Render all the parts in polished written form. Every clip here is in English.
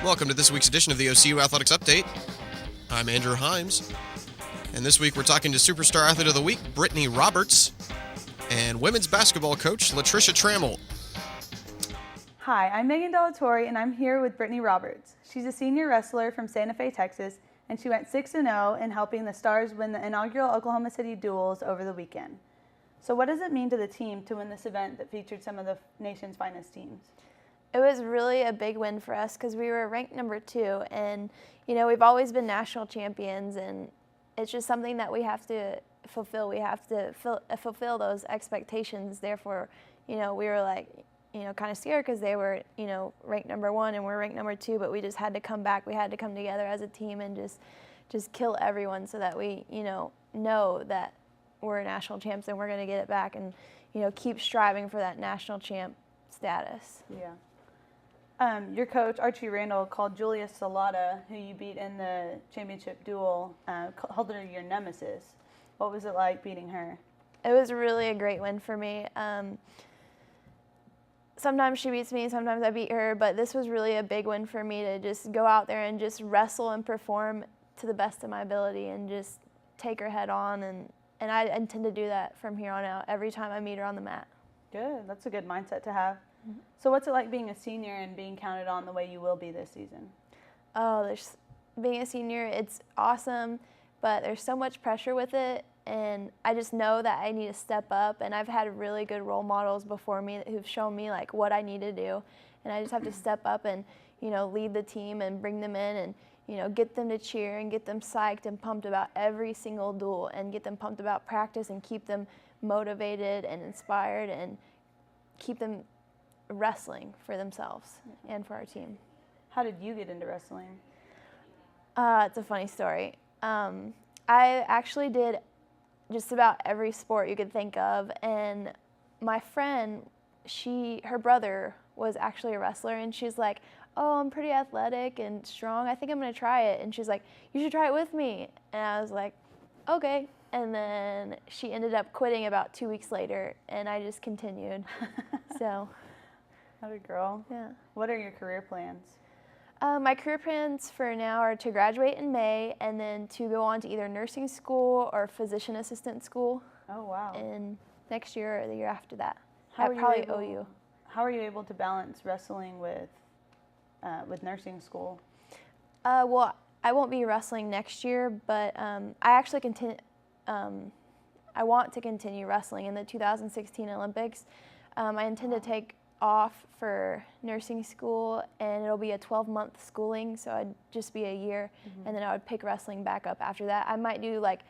Welcome to this week's edition of the OCU Athletics Update. I'm Andrew Himes, and this week we're talking to Superstar Athlete of the Week, Brittney Roberts, and women's basketball coach, Latricia Trammell. Hi, I'm Magean De La Torre, and I'm here with Brittney Roberts. She's a senior wrestler from Santa Fe, Texas, and she went 6-0 in helping the Stars win the inaugural Oklahoma City duels over the weekend. So what does it mean to the team to win this event that featured some of the nation's finest teams? It was really a big win for us because we were ranked number 2, and we've always been national champions, and it's just something that we have to fulfill. We have to fulfill those expectations. Therefore, we were like, kind of scared because they were, ranked number 1 and we're ranked number 2, but we just had to come back. We had to come together as a team and just kill everyone so that we, know that we're national champs and we're going to get it back and, keep striving for that national champ status. Yeah. Your coach, Archie Randall, called Julia Salata, who you beat in the championship duel, called her your nemesis. What was it like beating her? It was really a great win for me. Sometimes she beats me, sometimes I beat her, but this was really a big win for me to just go out there and just wrestle and perform to the best of my ability and just take her head on, and I intend to do that from here on out every time I meet her on the mat. Good. That's a good mindset to have. Mm-hmm. So what's it like being a senior and being counted on the way you will be this season? Oh, being a senior, it's awesome, but there's so much pressure with it, and I just know that I need to step up, and I've had really good role models before me who've shown me like what I need to do, and I just have to step up and lead the team and bring them in and get them to cheer and get them psyched and pumped about every single duel and get them pumped about practice and keep them motivated and inspired and keep them wrestling for themselves and for our team. How did you get into wrestling? It's a funny story. I actually did just about every sport you could think of, and my friend, her brother was actually a wrestler, and she's like, oh, I'm pretty athletic and strong, I think I'm gonna try it. And she's like, you should try it with me. And I was like, okay. And then she ended up quitting about 2 weeks later, and I just continued. So. What a girl. Yeah. What are your career plans? My career plans for now are to graduate in May and then to go on to either nursing school or physician assistant school. Oh, wow. And next year or the year after that. How are you able to balance wrestling with nursing school? Well, I won't be wrestling next year, but I actually I want to continue wrestling in the 2016 Olympics. I intend to take off for nursing school, and it'll be a 12-month schooling, so I'd just be a year, and then I would pick wrestling back up after that. I might do like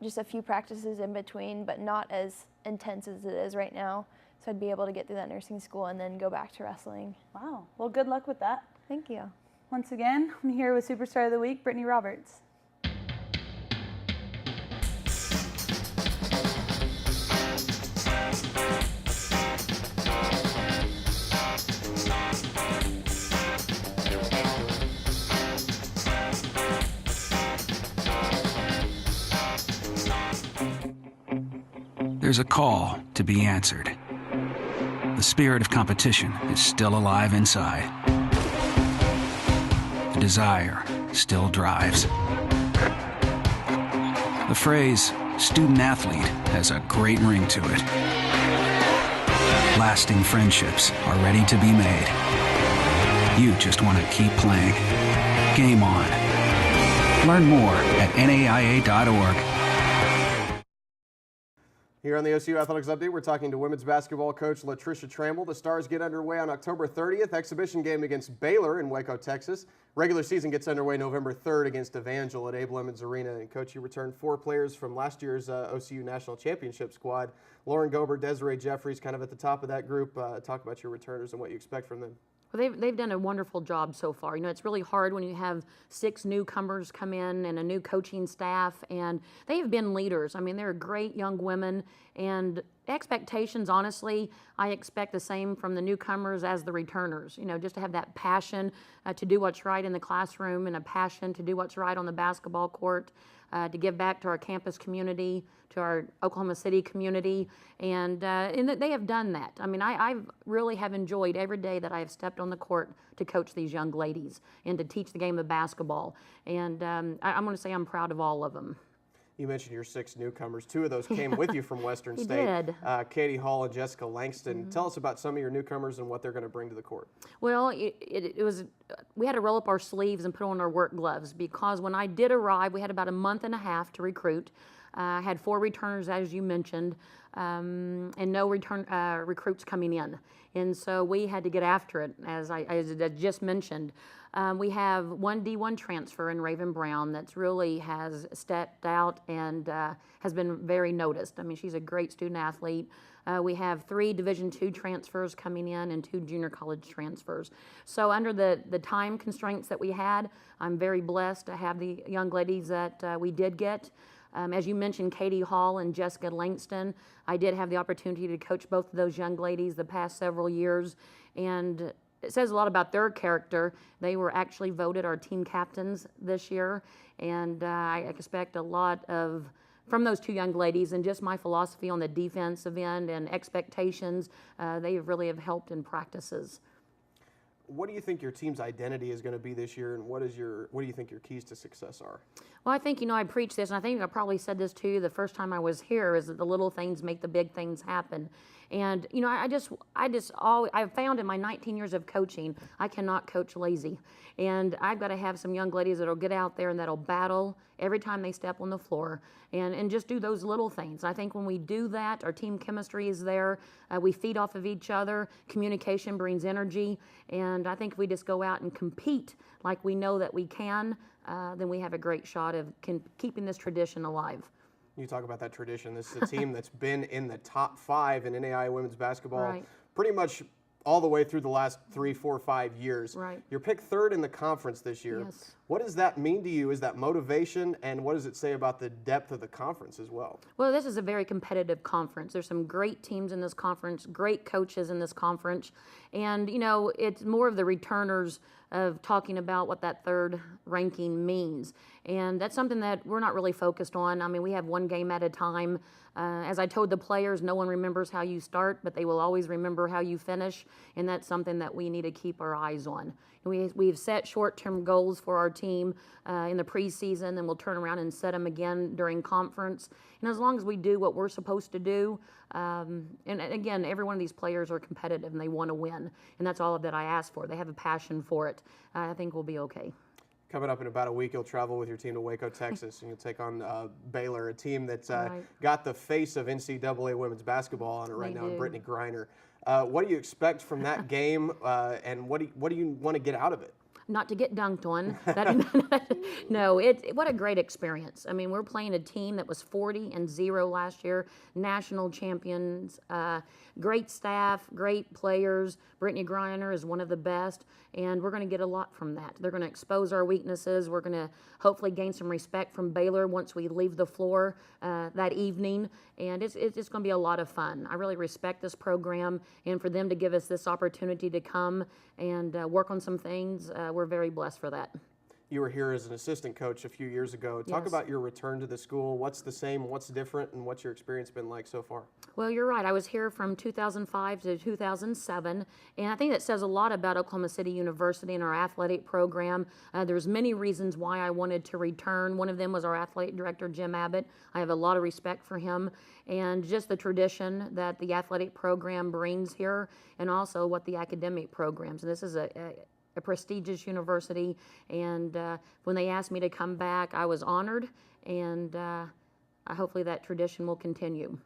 just a few practices in between, but not as intense as it is right now, so I'd be able to get through that nursing school and then go back to wrestling. Wow. Well, good luck with that. Thank you. Once again, I'm here with Superstar of the Week, Brittney Roberts. There's a call to be answered. The spirit of competition is still alive inside. The desire still drives. The phrase student athlete has a great ring to it. Lasting friendships are ready to be made. You just want to keep playing. Game on. Learn more at naia.org. Here on the OCU Athletics Update, we're talking to women's basketball coach Latricia Trammell. The Stars get underway on October 30th, exhibition game against Baylor in Waco, Texas. Regular season gets underway November 3rd against Evangel at Abe Lemons Arena. And Coach, you returned 4 players from last year's OCU National Championship squad. Lauren Gobert, Desiree Jeffries, kind of at the top of that group. Talk about your returners and what you expect from them. Well, they've done a wonderful job so far. It's really hard when you have 6 newcomers come in and a new coaching staff, and they have been leaders. I mean, they're great young women, and expectations, honestly, I expect the same from the newcomers as the returners. You know, just to have that passion to do what's right in the classroom and a passion to do what's right on the basketball court, to give back to our campus community, to our Oklahoma City community, and they have done that. I mean, I really have enjoyed every day that I have stepped on the court to coach these young ladies and to teach the game of basketball. And I'm going to say I'm proud of all of them. You mentioned your 6 newcomers. 2 of those came with you from Western State. Did. Katie Hall and Jessica Langston. Tell us about some of your newcomers and what they're going to bring to the court. Well, it was, we had to roll up our sleeves and put on our work gloves, because when I did arrive, we had about a month and a half to recruit. I had 4 returners, as you mentioned, and no recruits coming in. And so we had to get after it, as I just mentioned. We have 1 D1 transfer in Raven Brown that's really has stepped out and has been very noticed. I mean, she's a great student athlete. We have 3 Division II transfers coming in and 2 junior college transfers. So under the time constraints that we had, I'm very blessed to have the young ladies that we did get. As you mentioned, Katie Hall and Jessica Langston, I did have the opportunity to coach both of those young ladies the past several years, and it says a lot about their character. They were actually voted our team captains this year, and I expect a lot from those 2 young ladies, and just my philosophy on the defensive end and expectations. They really have helped in practices. What do you think your team's identity is going to be this year, and what do you think your keys to success are? Well, I think, I preach this, and I think I probably said this to you the first time I was here, is that the little things make the big things happen. And, I've found in my 19 years of coaching, I cannot coach lazy. And I've got to have some young ladies that'll get out there and that'll battle every time they step on the floor and just do those little things. I think when we do that, our team chemistry is there. We feed off of each other. Communication brings energy. And I think if we just go out and compete like we know that we can, then we have a great shot of keeping this tradition alive. You talk about that tradition. This is a team that's been in the top 5 in NAIA women's basketball Right. pretty much all the way through the last 3, 4, 5 years. Right. You're picked 3rd in the conference this year. Yes. What does that mean to you? Is that motivation, and what does it say about the depth of the conference as well? Well, this is a very competitive conference. There's some great teams in this conference, great coaches in this conference, and it's more of the returners of talking about what that 3rd ranking means. And that's something that we're not really focused on. I mean, we have 1 game at a time. As I told the players, no one remembers how you start, but they will always remember how you finish, and that's something that we need to keep our eyes on. And we've set short-term goals for our team in the preseason, and we'll turn around and set them again during conference. And as long as we do what we're supposed to do, and again, every one of these players are competitive and they want to win, and that's all that I ask for. They have a passion for it. I think we'll be okay. Coming up in about a week, you'll travel with your team to Waco, Texas, and you'll take on Baylor, a team that's Right. got the face of NCAA women's basketball on it right They now, do. in Brittney Griner. What do you expect from that game, and what do you want to get out of it? Not to get dunked on. No, what a great experience. I mean, we're playing a team that was 40-0 last year, national champions, great staff, great players. Brittney Griner is one of the best, and we're going to get a lot from that. They're going to expose our weaknesses. We're going to hopefully gain some respect from Baylor once we leave the floor that evening, and it's just going to be a lot of fun. I really respect this program, and for them to give us this opportunity to come and work on some things, we're very blessed for that. You were here as an assistant coach a few years ago. Talk Yes. about your return to the school. What's the same, what's different, and what's your experience been like so far? Well, you're right. I was here from 2005 to 2007, and I think that says a lot about Oklahoma City University and our athletic program. There's many reasons why I wanted to return. One of them was our athletic director, Jim Abbott. I have a lot of respect for him, and just the tradition that the athletic program brings here, and also what the academic programs. And this is a prestigious university, and when they asked me to come back, I was honored, and hopefully that tradition will continue.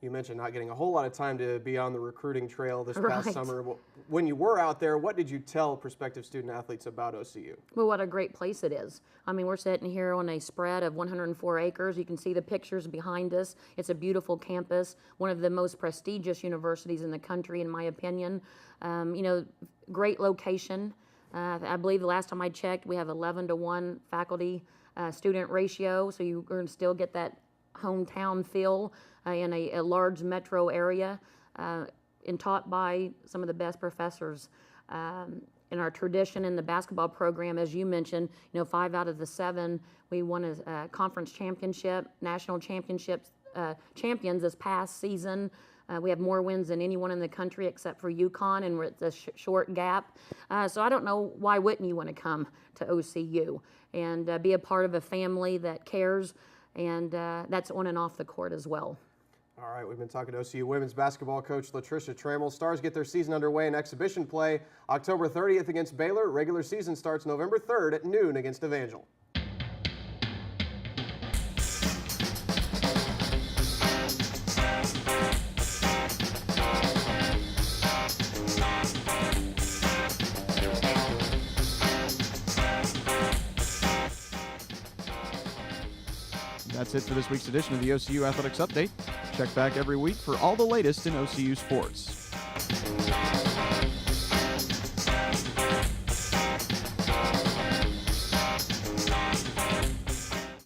You mentioned not getting a whole lot of time to be on the recruiting trail this past Right. summer. When you were out there, what did you tell prospective student athletes about OCU? Well, what a great place it is. I mean, we're sitting here on a spread of 104 acres. You can see the pictures behind us. It's a beautiful campus, one of the most prestigious universities in the country, in my opinion. Great location. I believe the last time I checked, we have 11-to-1 faculty student ratio, so you're going to still get that hometown feel in a large metro area, and taught by some of the best professors. In our tradition in the basketball program, as you mentioned, 5 out of the 7, we won a conference championship, national championships, champions this past season. We have more wins than anyone in the country except for UConn, and we're at the short gap. So I don't know why wouldn't you want to come to OCU and be a part of a family that cares, and that's on and off the court as well. All right, we've been talking to OCU women's basketball coach Latricia Trammell. Stars get their season underway in exhibition play October 30th against Baylor. Regular season starts November 3rd at noon against Evangel. That's it for this week's edition of the OCU Athletics Update. Check back every week for all the latest in OCU sports.